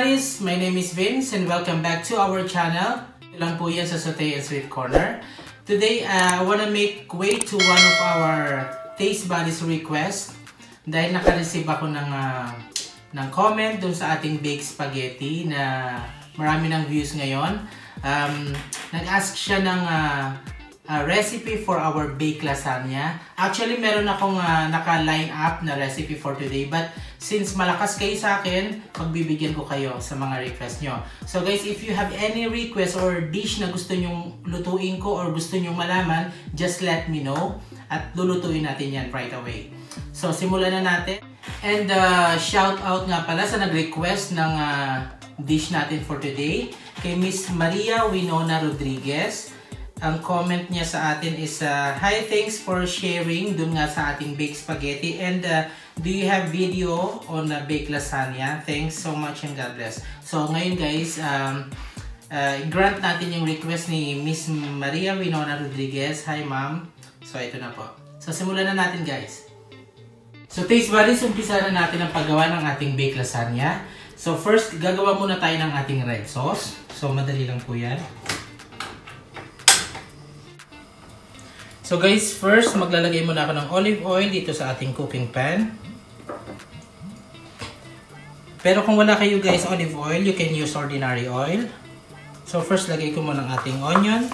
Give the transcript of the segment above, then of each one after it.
buddies! My name is Vince and welcome back to our channel. Ito lang po yan sa Sauté and Sweet Corner. Today, I wanna make way to one of our taste buddies request dahil naka-receive ako ng comment dun sa ating baked spaghetti na marami ng views ngayon. Nag-ask siya ng recipe for our baked lasagna. Actually, meron akong naka-line up na recipe for today. But since malakas kayo sa akin, pagbibigyan ko kayo sa mga request nyo. So guys, if you have any request or dish na gusto nyong lutuin ko or gusto nyong malaman, just let me know. At lulutuin natin yan right away. So simulan na natin. And shout out nga pala sa nag-request ng dish natin for today. Kay Miss Maria Winona Rodriguez. Ang comment niya sa atin is, hi, thanks for sharing dun nga sa ating baked spaghetti. And do you have video on baked lasagna? Thanks so much and God bless. So ngayon guys, grant natin yung request ni Miss Maria Winona Rodriguez. Hi ma'am. So ito na po. So simulan na natin guys. So taste buddies, umpisa na natin ang paggawa ng ating baked lasagna. So first, gagawa muna tayo ng ating red sauce. So madali lang po yan. So guys, first maglalagay muna ako ng olive oil dito sa ating cooking pan. Pero kung wala kayo guys olive oil, you can use ordinary oil. So first lagay ko muna ang ating onion.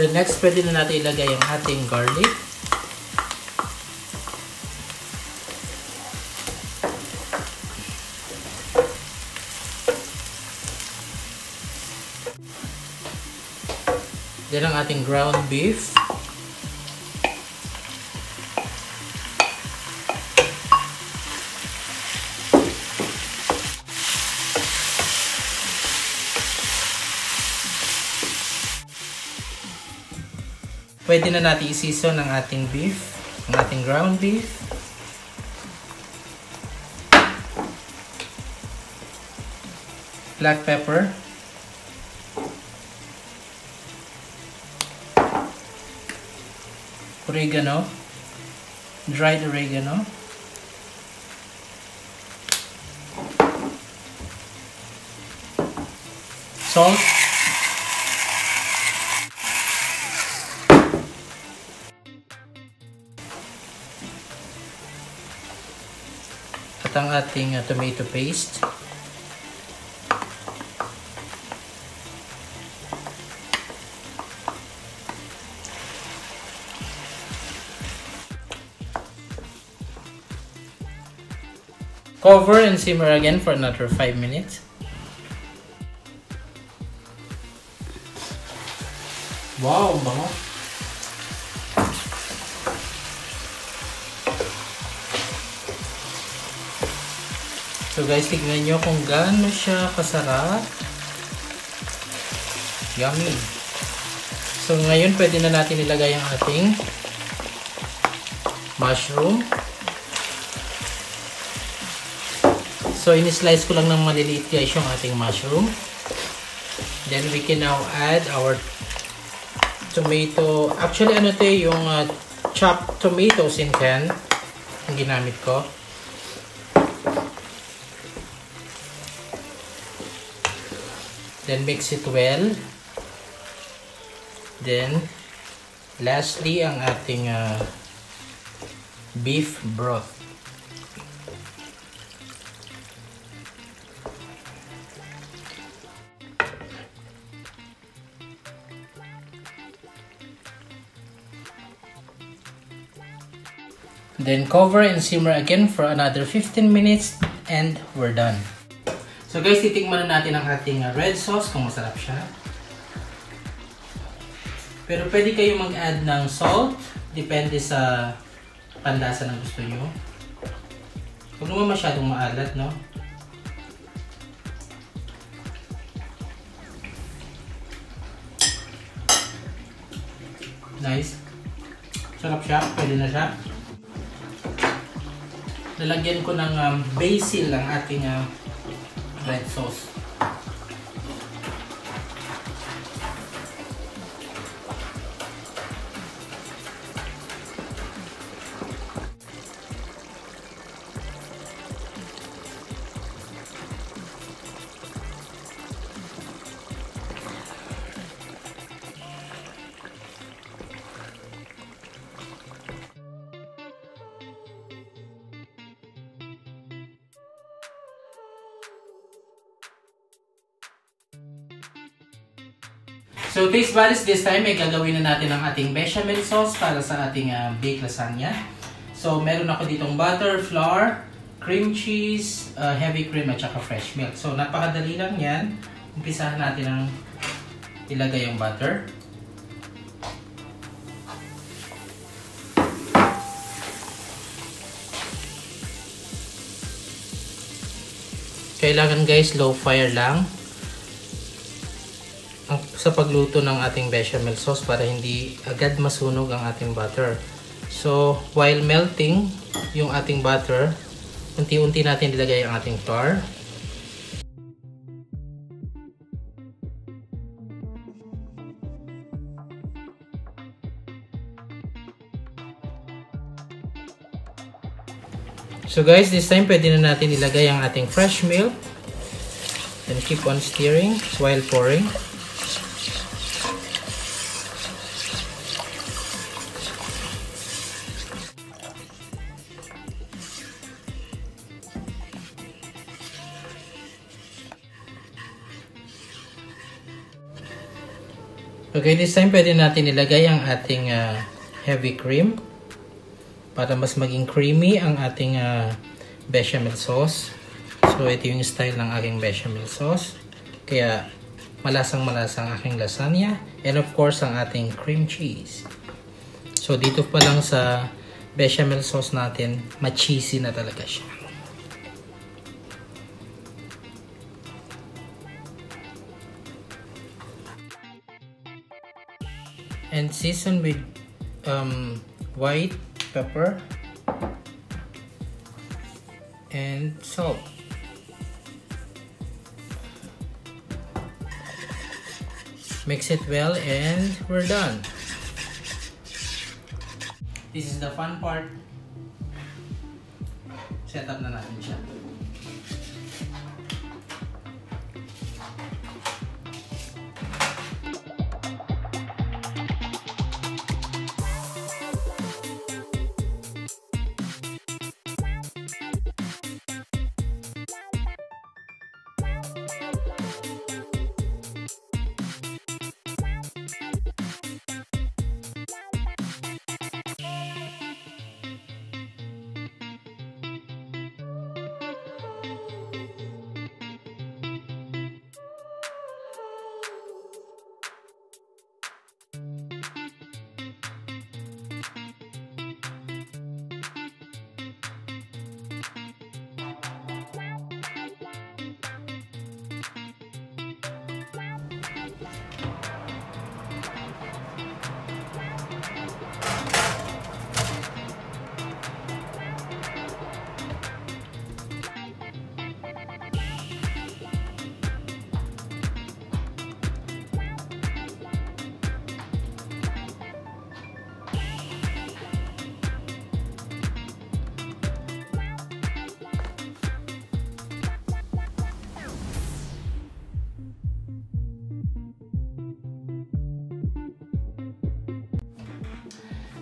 The next, pwede na natin ilagay ang ating garlic. Then ang ating ground beef. Pwede na natin i-season ang ating beef, ang ating ground beef. Black pepper. Oregano, dried oregano, salt, at ang ating tomato paste. Cover and simmer again for another 5 minutes. Wow, bango. So guys, tignan nyo kung gaano siya kasarap. Yummy. So ngayon, pwede na natin ilagay ang ating mushroom. So, in-slice ko lang ng maliliit guys yung ating mushroom. Then, we can now add our tomato. Actually, ano ito yung chopped tomatoes in can. Ang ginamit ko. Then, mix it well. Then, lastly, ang ating beef broth. Then cover and simmer again for another 15 minutes and we're done. So guys, titikman na natin ang ating red sauce kung masarap siya. Pero pwede kayo mag-add ng salt, depende sa panlasa ng gusto nyo. Huwag naman masyadong maalat, no? Nice. Sarap siya, pwede na siya. Lalagyan ko ng basil ang ating red sauce. So taste buddies, this time ay gagawin na natin ang ating bechamel sauce para sa ating baked lasagna. So meron ako ditong butter, flour, cream cheese, heavy cream at saka fresh milk. So napakadali lang yan. Umpisahan natin ang ilagay yung butter. Kailangan guys, low fire lang sa pagluto ng ating bechamel sauce para hindi agad masunog ang ating butter. So, while melting yung ating butter, unti-unti natin ilagay ang ating flour. So guys, this time pwede na natin ilagay ang ating fresh milk. And keep on stirring while pouring. Okay, this time pwede natin ilagay ang ating heavy cream para mas maging creamy ang ating bechamel sauce. So ito yung style ng aking bechamel sauce. Kaya malasang-malasang aking lasagna. And of course ang ating cream cheese. So dito pa lang sa bechamel sauce natin, ma-cheesy na talaga siya. And season with white pepper and salt. Mix it well and we're done. This is the fun part. Set up na natin siya.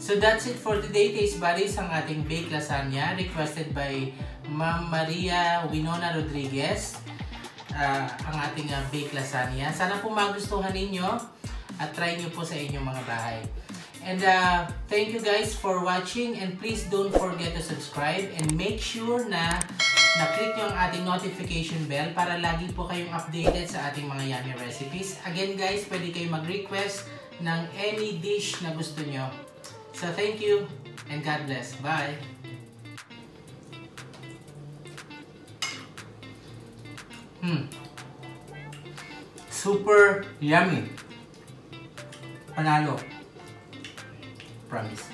So that's it for today, taste buddies, ang ating baked lasagna requested by Ma'am Maria Winona Rodriguez. Ang ating baked lasagna. Sana po magustuhan ninyo at try nyo po sa inyong mga bahay. And thank you guys for watching, and please don't forget to subscribe and make sure na na-click nyo ang ating notification bell para lagi po kayong updated sa ating mga yummy recipes. Again guys, pwede kayong mag-request ng any dish na gusto nyo. So thank you and God bless. Bye! Super yummy! Panalo! Promise.